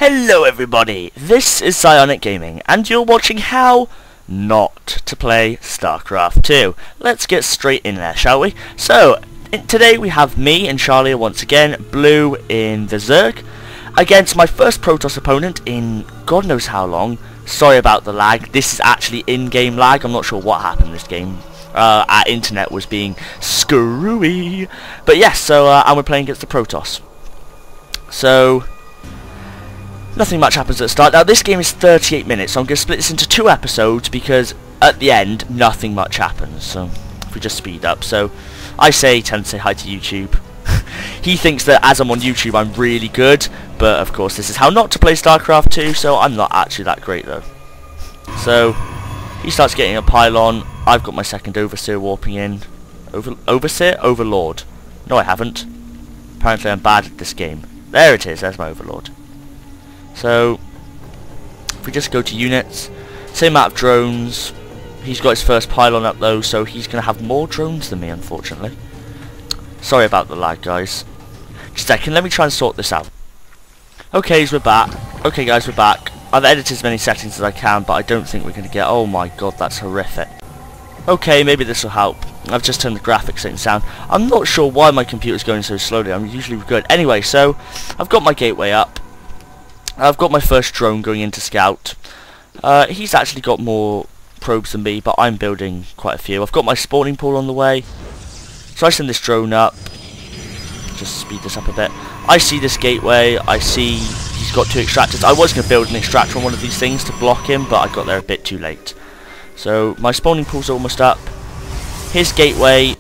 Hello everybody, this is Psionic Gaming, and you're watching how not to play StarCraft 2. Let's get straight in there, shall we? So, today we have me and Charlie once again, Blue in the Zerg, against my first Protoss opponent in God knows how long. Sorry about the lag, this is actually in-game lag, I'm not sure what happened in this game. Our internet was being screwy. But yes, so, and we're playing against the Protoss. So, nothing much happens at the start. Now this game is 38 minutes, so I'm going to split this into 2 episodes because at the end, nothing much happens. So, if we just speed up. So, tend to say hi to YouTube. He thinks that as I'm on YouTube, I'm really good. But, of course, this is how not to play StarCraft 2, so I'm not actually that great, though. So, he starts getting a pylon. I've got my second Overseer warping in. Overseer? Overlord. No, I haven't. Apparently, I'm bad at this game. There it is, there's my Overlord. So, if we just go to units, same amount of drones. He's got his first pylon up though, so he's going to have more drones than me, unfortunately. Sorry about the lag, guys. Just a second, let me try and sort this out. Okay, we're back. Okay, guys, we're back. I've edited as many settings as I can, but I don't think we're going to get... Oh my god, that's horrific. Okay, maybe this will help. I've just turned the graphics settings down. I'm not sure why my computer's going so slowly. I'm usually good. Anyway, so, I've got my gateway up. I've got my first drone going into scout. He's actually got more probes than me, but I'm building quite a few. I've got my spawning pool on the way. So I send this drone up. Just speed this up a bit. I see this gateway. I see he's got 2 extractors. I was going to build an extractor on one of these things to block him, but I got there a bit too late. So my spawning pool's almost up. His gateway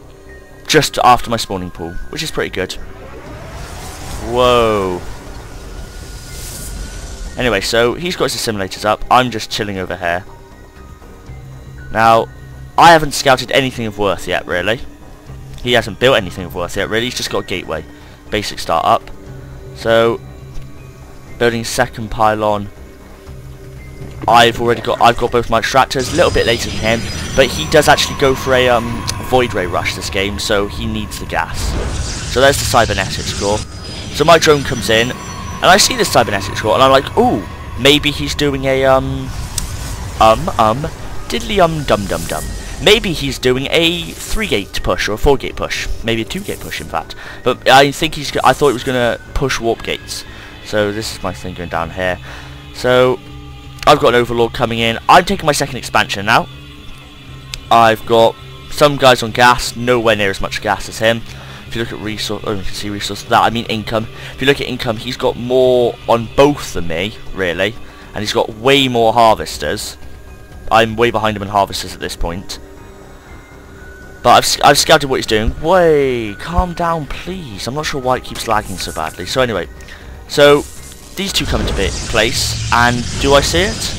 just after my spawning pool, which is pretty good. Whoa. Anyway, so he's got his assimilators up. I'm just chilling over here. Now, I haven't scouted anything of worth yet, really. He hasn't built anything of worth yet, really. He's just got a gateway. Basic start up. So, building second pylon. I've got both my extractors. A little bit later than him, but he does actually go for a void ray rush this game, so he needs the gas. So there's the cybernetics core. So my drone comes in. And I see this cybernetics core, and I'm like, ooh, maybe he's doing a, diddly dum-dum-dum. Maybe he's doing a 3-gate push, or a 4-gate push. Maybe a 2-gate push, in fact. But I thought he was going to push warp gates. So this is my thing going down here. So, I've got an Overlord coming in. I'm taking my second expansion now. I've got some guys on gas, nowhere near as much gas as him. If you look at resource, oh, you can see resource. That I mean income. If you look at income, he's got more on both than me, really, and he's got way more harvesters. I'm way behind him in harvesters at this point. But I've scouted what he's doing. Wait, calm down, please. I'm not sure why it keeps lagging so badly. So anyway, so these two come into place, and do I see it?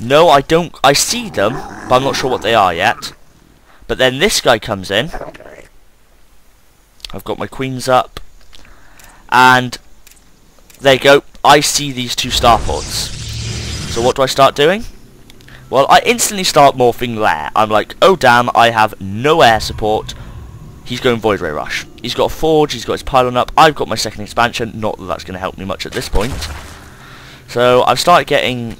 No, I don't. I see them, but I'm not sure what they are yet. But then this guy comes in. I've got my queens up. And there you go. I see these 2 starports. So what do I start doing? Well, I instantly start morphing there. I'm like, oh damn, I have no air support. He's going void ray rush. He's got a forge, he's got his pylon up. I've got my second expansion. Not that that's going to help me much at this point. So I've started getting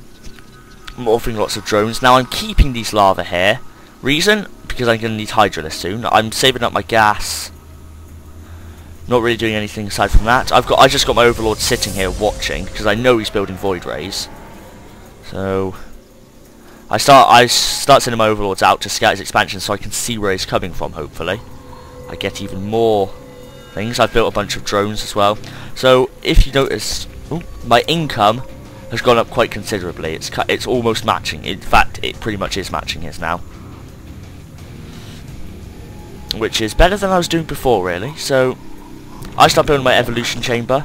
morphing lots of drones. Now I'm keeping these lava here. Reason? Because I'm going to need Hydralisk soon. I'm saving up my gas. Not really doing anything aside from that. I just got my Overlord sitting here watching because I know he's building void rays. So I start sending my Overlords out to scout his expansion so I can see where he's coming from. Hopefully, I get even more things. I've built a bunch of drones as well. So if you notice, my income has gone up quite considerably. It's almost matching. In fact, it pretty much is matching his now. Which is better than I was doing before, really. So, I start building my evolution chamber.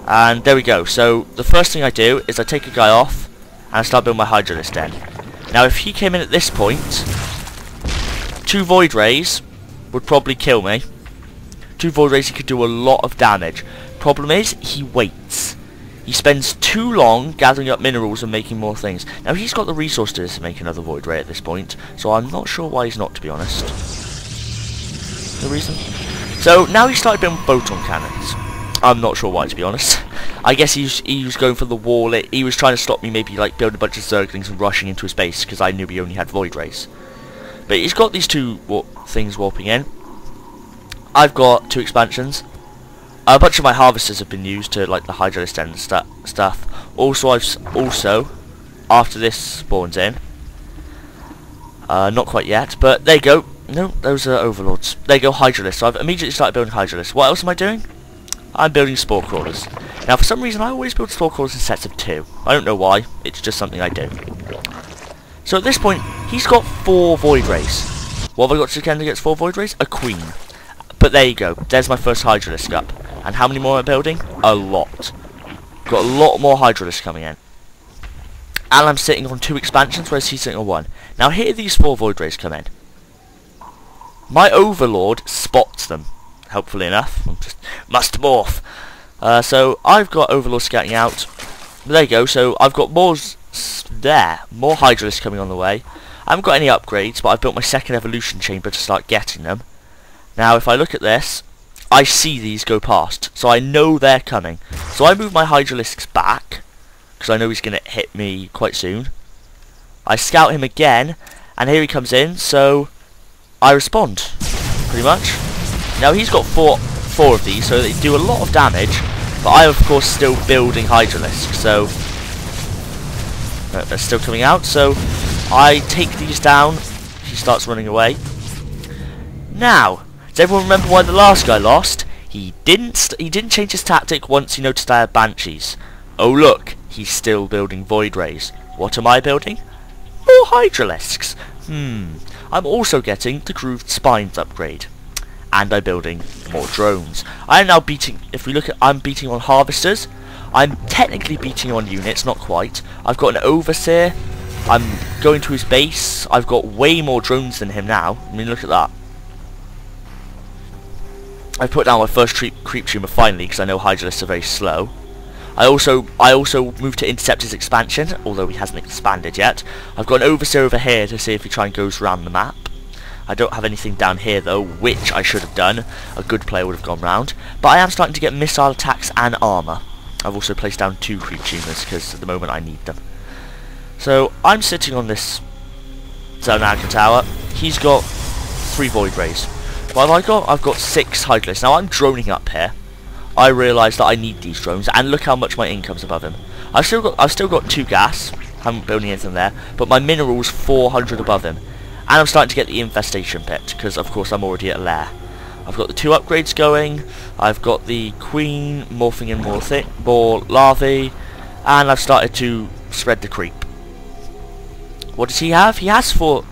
And there we go. So, the first thing I do is I take a guy off, and I start building my Hydralisk den. Now, if he came in at this point, 2 void rays would probably kill me. 2 void rays, he could do a lot of damage. Problem is, he waits. He spends too long gathering up minerals and making more things. Now he's got the resources to make another void ray at this point, so I'm not sure why he's not, to be honest. No reason. So now he started building photon cannons. I'm not sure why, to be honest. I guess he was going for the wall. He was trying to stop me maybe like building a bunch of zerglings and rushing into his base because I knew he only had void rays. But he's got these two things warping in. I've got 2 expansions. A bunch of my harvesters have been used to like the hydralist and stuff. Also, after this spawns in, not quite yet, but there you go. No, those are overlords. There you go, hydralists. So I've immediately started building hydralists. What else am I doing? I'm building spore crawlers. Now, for some reason, I always build spore crawlers in sets of 2. I don't know why. It's just something I do. So at this point, he's got 4 void rays. What have I got to defend against 4 void rays? A queen. But there you go. There's my first hydralisk up. And how many more am I building? A lot. Got a lot more hydralisks coming in. And I'm sitting on 2 expansions, whereas he's sitting on 1. Now here these 4 void rays come in. My overlord spots them. Helpfully enough. Just must morph. So I've got overlord scouting out. There you go. So I've got more hydralisks coming on the way. I haven't got any upgrades, but I've built my second evolution chamber to start getting them. Now if I look at this, I see these go past, so I know they're coming. So I move my hydralisks back, because I know he's going to hit me quite soon. I scout him again, and here he comes in, so I respond, pretty much. Now he's got four of these, so they do a lot of damage, but I am of course still building hydralisks, so they're still coming out, so I take these down. He starts running away. Now, does everyone remember why the last guy lost? He didn't change his tactic once he noticed I had banshees. Oh look, he's still building void rays. What am I building? More hydralisks. I'm also getting the grooved spines upgrade. And I'm building more drones. I am now beating, if we look at, I'm beating on harvesters. I'm technically beating on units, not quite. I've got an overseer. I'm going to his base. I've got way more drones than him now. I mean, look at that. I've put down my first creep tumor finally because I know hydralists are very slow. I also moved to intercept his expansion, although he hasn't expanded yet. I've got an overseer over here to see if he tries and goes around the map. I don't have anything down here though, which I should have done. A good player would have gone round. But I am starting to get missile attacks and armour. I've also placed down 2 creep tumors because at the moment I need them. So I'm sitting on this Zonarcan tower. He's got 3 void rays. What have I got? I've got 6 hydralisks. Now I'm droning up here. I realise that I need these drones, and look how much my income's above him. I've still got 2 gas. Haven't built anything there, but my mineral's 400 above him, and I'm starting to get the infestation pit because, of course, I'm already at a lair. I've got the 2 upgrades going. I've got the queen morphing in more larvae, and I've started to spread the creep. What does he have? He has 4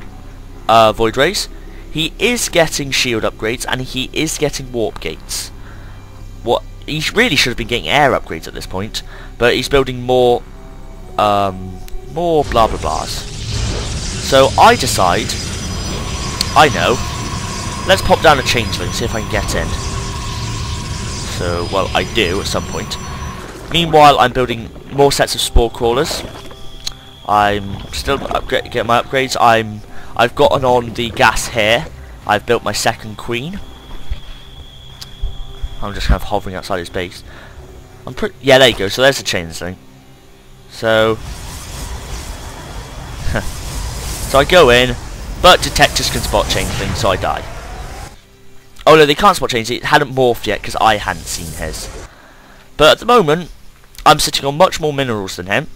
void rays. He is getting shield upgrades, and he is getting warp gates. He really should have been getting air upgrades at this point, but he's building more blah blah blahs. So I decide, I know, let's pop down a changeling, see if I can get in. So, well, I do at some point. Meanwhile, I'm building more sets of spore crawlers. I'm still getting my upgrades. I've gotten on the gas here. I've built my second queen. I'm just kind of hovering outside his base. Yeah, there you go. So there's the changeling. So, so I go in, but detectors can spot changelings, so I die. Oh no, they can't spot changelings. It hadn't morphed yet because I hadn't seen his. But at the moment, I'm sitting on much more minerals than him.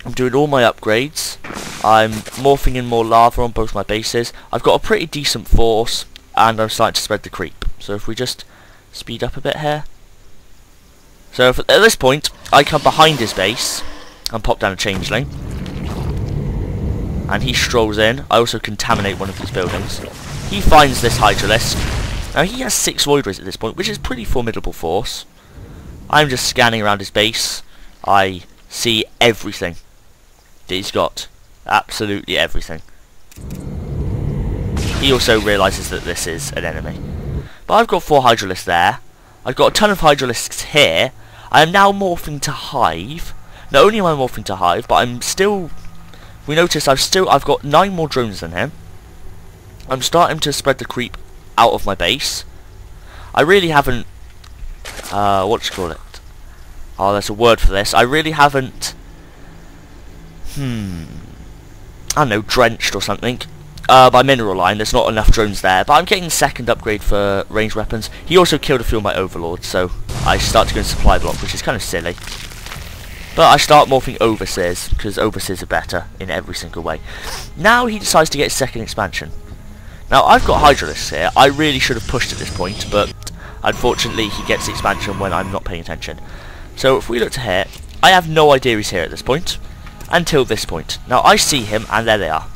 I'm doing all my upgrades. I'm morphing in more lava on both my bases. I've got a pretty decent force, and I'm starting to spread the creep. So if we just speed up a bit here. So at this point, I come behind his base and pop down a changeling. And he strolls in. I also contaminate one of these buildings. He finds this hydralisk. Now he has 6 void rays at this point, which is a pretty formidable force. I'm just scanning around his base. I see everything that he's got. Absolutely everything. He also realises that this is an enemy. But I've got 4 hydralisks there. I've got a ton of hydralisks here. I am now morphing to hive. Not only am I morphing to hive, but I'm still... We notice I've got 9 more drones than him. I'm starting to spread the creep out of my base. I really haven't, what do you call it? Oh, there's a word for this. I really haven't, I don't know, drenched or something. My mineral line, there's not enough drones there, but I'm getting the second upgrade for ranged weapons. He also killed a few of my overlords, so I start to go in supply block, which is kind of silly. But I start morphing overseers, because overseers are better in every single way. Now he decides to get his second expansion. Now I've got hydralisks here. I really should have pushed at this point, but unfortunately he gets the expansion when I'm not paying attention. So if we look to here, I have no idea he's here at this point, until this point. Now I see him, and there they are.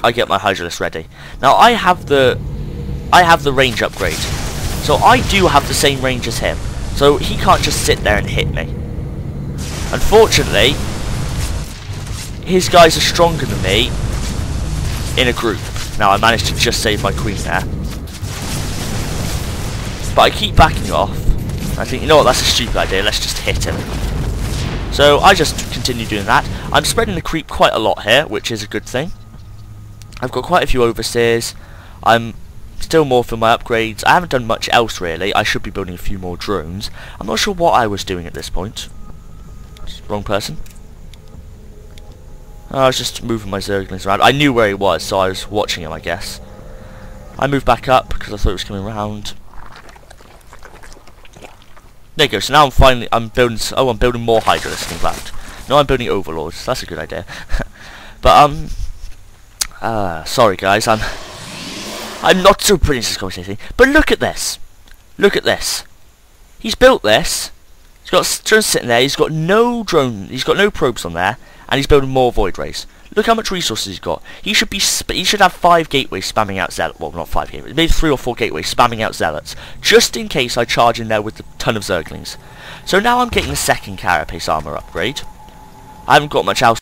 I get my hydralisk ready. Now I have the range upgrade, so I do have the same range as him. So he can't just sit there and hit me. Unfortunately, his guys are stronger than me in a group. Now I managed to just save my queen there, but I keep backing off. I think, you know what, that's a stupid idea. Let's just hit him. So I just continue doing that. I'm spreading the creep quite a lot here, which is a good thing. I've got quite a few overseers. I'm still morphing my upgrades. I haven't done much else really. I should be building a few more drones. I'm not sure what I was doing at this point. Wrong person. I was just moving my zerglings around. I knew where he was, so I was watching him, I guess. I moved back up because I thought he was coming around. There you go. So now I'm building. Oh, I'm building more hydralisks in fact. No, I'm building overlords. That's a good idea. But sorry guys, I'm not so brilliant at commentating. But look at this. Look at this. He's built this. He's got drones sitting there. He's got no drone. He's got no probes on there, and he's building more void rays. Look how much resources he's got. He should have 5 gateways spamming out zealots. Well, not 5 gateways. Maybe 3 or 4 gateways spamming out zealots, just in case I charge in there with a ton of zerglings. So now I'm getting the second carapace armor upgrade. I haven't got much else